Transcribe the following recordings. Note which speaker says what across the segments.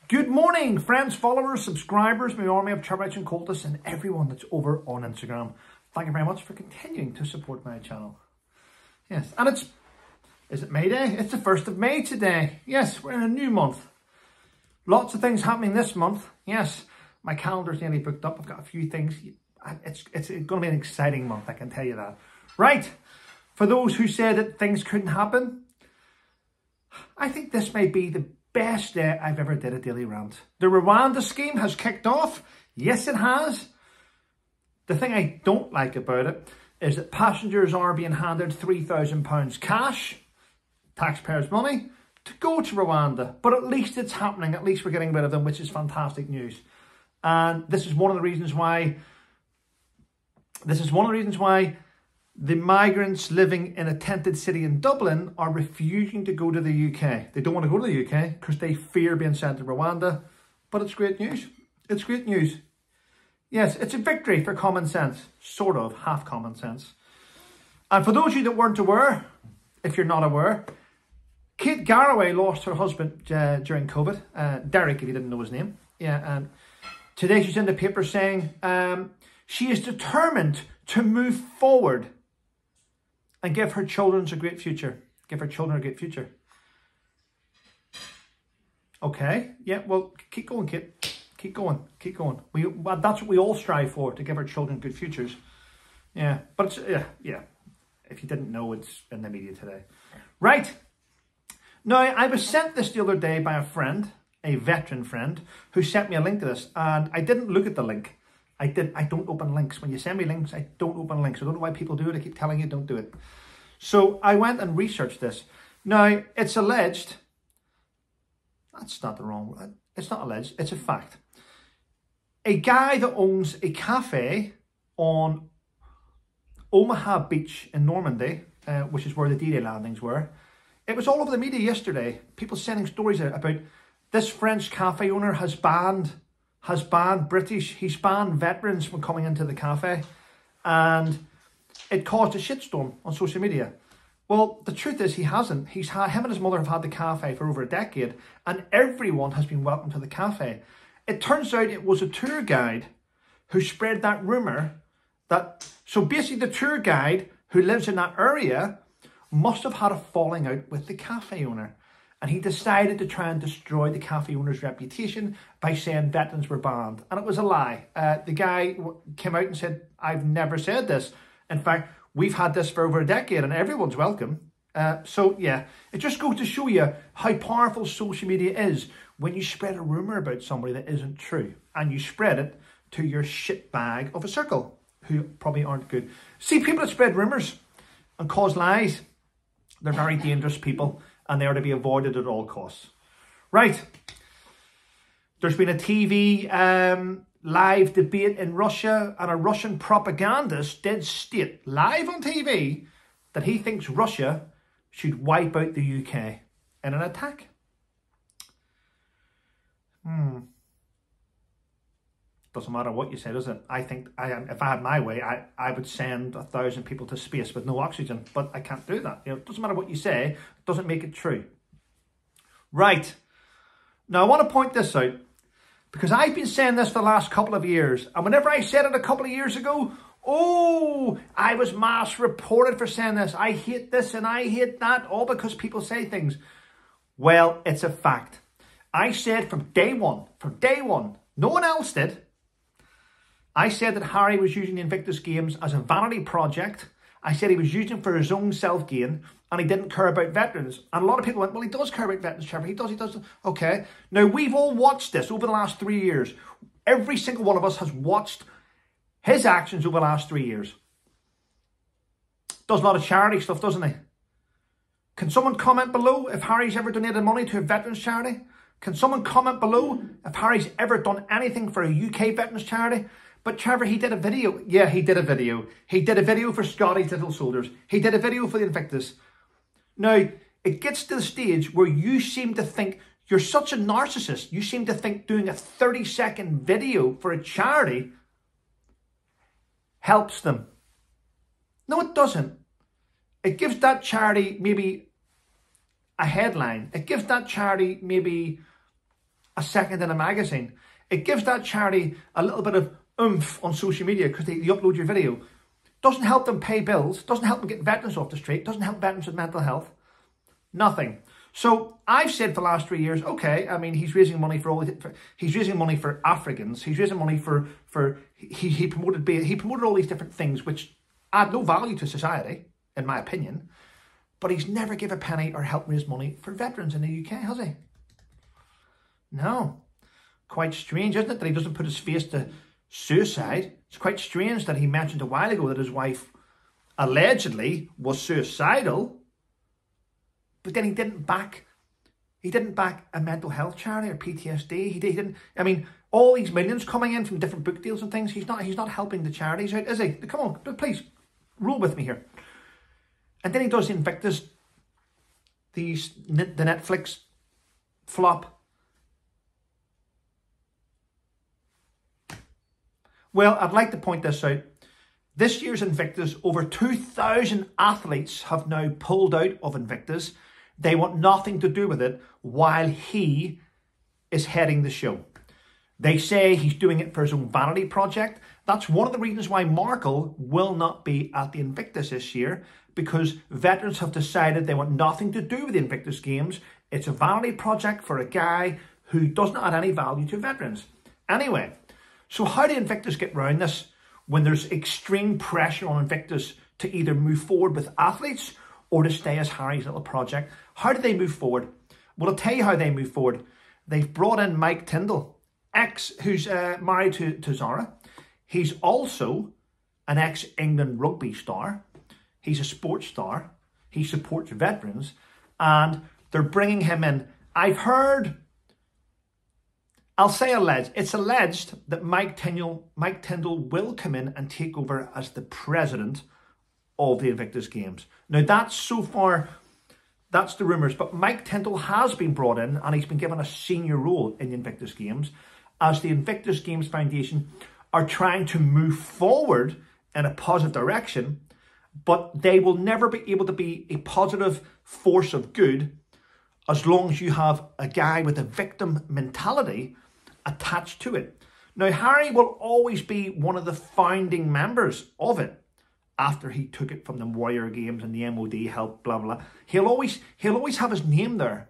Speaker 1: Good morning, friends, followers, subscribers, my army of Trevor and Cultists, and everyone that's over on Instagram. Thank you very much for continuing to support my channel. Yes, and is it May Day? It's the 1st of May today. Yes, we're in a new month. Lots of things happening this month. Yes, my calendar's nearly booked up. I've got a few things. It's going to be an exciting month, I can tell you that. Right, for those who said that things couldn't happen, I think this may be the best day I've ever did a daily rant. The Rwanda scheme has kicked off. Yes, it has. The thing I don't like about it is that passengers are being handed £3,000 cash, taxpayers' money, to go to Rwanda. But at least it's happening. At least we're getting rid of them, which is fantastic news. And this is one of the reasons why the migrants living in a tented city in Dublin are refusing to go to the UK. They don't want to go to the UK because they fear being sent to Rwanda. But it's great news. It's great news. Yes, it's a victory for common sense. Sort of, half common sense. And for those of you that weren't aware, if you're not aware, Kate Garraway lost her husband during COVID. Derek, if you didn't know his name. Yeah, and today she's in the paper saying she is determined to move forward and give her children a great future. Give her children a great future. Okay. Yeah, well, keep going, Kit. Keep going. Keep going. That's what we all strive for, to give our children good futures. Yeah. But, yeah. If you didn't know, it's in the media today. Right. Now, I was sent this the other day by a friend, a veteran friend, who sent me a link to this. And I didn't look at the link. I don't open links. When you send me links, I don't open links. I don't know why people do it. I keep telling you, don't do it. So I went and researched this. Now, it's alleged. That's not the wrong word. It's not alleged. It's a fact. A guy that owns a cafe on Omaha Beach in Normandy, which is where the D-Day landings were. It was all over the media yesterday. People sending stories out about this French cafe owner has banned British, he's banned veterans from coming into the cafe, and it caused a shitstorm on social media. Well, the truth is he hasn't. Him and his mother have had the cafe for over a decade, and everyone has been welcome to the cafe. It turns out it was a tour guide who spread that rumour so basically the tour guide who lives in that area must have had a falling out with the cafe owner. And he decided to try and destroy the cafe owner's reputation by saying veterans were banned. And it was a lie. The guy came out and said, I've never said this. In fact, we've had this for over a decade and everyone's welcome. So, yeah, it just goes to show you how powerful social media is when you spread a rumour about somebody that isn't true. And you spread it to your shit bag of a circle who probably aren't good. See, people that spread rumours and cause lies, they're very dangerous people. And they are to be avoided at all costs. Right. There's been a TV live debate in Russia, and a Russian propagandist did state live on TV that he thinks Russia should wipe out the UK in an attack. Doesn't matter what you say, does it? I think if I had my way, I would send 1,000 people to space with no oxygen, but I can't do that. It doesn't matter what you say, it doesn't make it true. Right. Now, I want to point this out, because I've been saying this for the last couple of years, and whenever I said it a couple of years ago, oh, I was mass reported for saying this. I hate this and I hate that, all because people say things. Well, it's a fact. I said from day one, no one else did. I said that Harry was using the Invictus Games as a vanity project. I said he was using it for his own self-gain, and he didn't care about veterans. And a lot of people went, well, he does care about veterans, Trevor. He does. Okay. Now, we've all watched this over the last 3 years. Every single one of us has watched his actions over the last 3 years. Does a lot of charity stuff, doesn't he? Can someone comment below if Harry's ever donated money to a veterans charity? Can someone comment below if Harry's ever done anything for a UK veterans charity? But Trevor, he did a video. Yeah, he did a video. He did a video for Scotty's Little Soldiers. He did a video for the Invictus. Now, it gets to the stage where you seem to think you're such a narcissist. You seem to think doing a 30-second video for a charity helps them. No, it doesn't. It gives that charity maybe a headline. It gives that charity maybe a second in a magazine. It gives that charity a little bit of oomph on social media because they upload your video. Doesn't help them pay bills, doesn't help them get veterans off the street, doesn't help veterans with mental health. Nothing. So I've said for the last 3 years, okay, I mean, he's raising money for he's raising money for Africans, he's raising money for he promoted all these different things which add no value to society, in my opinion, but he's never give a penny or helped raise money for veterans in the UK, has he? No. Quite strange, isn't it, that he doesn't put his face to suicide? It's quite strange that he mentioned a while ago that his wife allegedly was suicidal, but then he didn't back a mental health charity or PTSD. He didn't. I mean, all these millions coming in from different book deals and things. He's not helping the charities out, is he? Come on, please, roll with me here. And then he does Invictus, the Netflix flop. Well, I'd like to point this out. This year's Invictus, over 2,000 athletes have now pulled out of Invictus. They want nothing to do with it while he is heading the show. They say he's doing it for his own vanity project. That's one of the reasons why Markle will not be at the Invictus this year, because veterans have decided they want nothing to do with the Invictus Games. It's a vanity project for a guy who does not add any value to veterans. Anyway, so how did Invictus get around this when there's extreme pressure on Invictus to either move forward with athletes or to stay as Harry's little project? How did they move forward? Well, I'll tell you how they move forward. They've brought in Mike Tyndall, who's married to Zara. He's also an ex-England rugby star. He's a sports star. He supports veterans. And they're bringing him in. I've heard, I'll say alleged, it's alleged that Mike Tyndall will come in and take over as the president of the Invictus Games. Now that's so far, that's the rumours, but Mike Tyndall has been brought in and he's been given a senior role in the Invictus Games as the Invictus Games Foundation are trying to move forward in a positive direction, but they will never be able to be a positive force of good as long as you have a guy with a victim mentality attached to it. Now, Harry will always be one of the founding members of it after he took it from the Warrior Games and the MOD help, blah, blah. He'll always have his name there.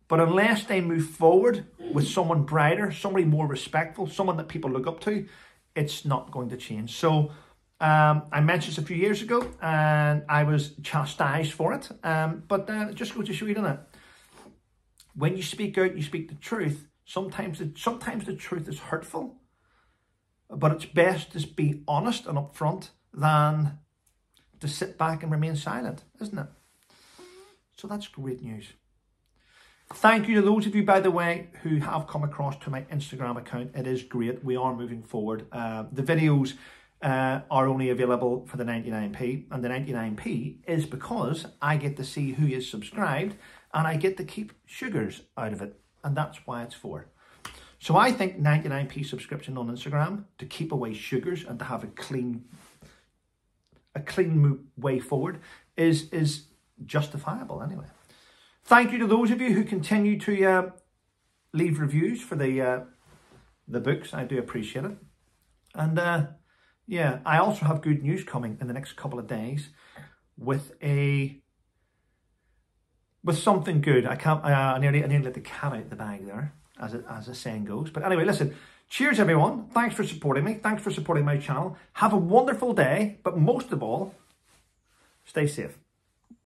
Speaker 1: But unless they move forward with someone brighter, somebody more respectful, someone that people look up to, it's not going to change. So I mentioned this a few years ago and I was chastised for it. But it just goes to show you, doesn't it? When you speak out, you speak the truth. Sometimes the truth is hurtful, but it's best to be honest and upfront than to sit back and remain silent, isn't it? So that's great news. Thank you to those of you, by the way, who have come across to my Instagram account. It is great. We are moving forward. The videos are only available for the 99p, and the 99p is because I get to see who is subscribed and I get to keep sugars out of it. And that's why it's for. So I think 99p subscription on Instagram to keep away sugars and to have a clean way forward is justifiable anyway. Thank you to those of you who continue to leave reviews for the books. I do appreciate it. And yeah, I also have good news coming in the next couple of days with something good. I nearly let the cat out the bag there, as the saying goes. But anyway, listen, cheers everyone. Thanks for supporting me. Thanks for supporting my channel. Have a wonderful day, but most of all, stay safe.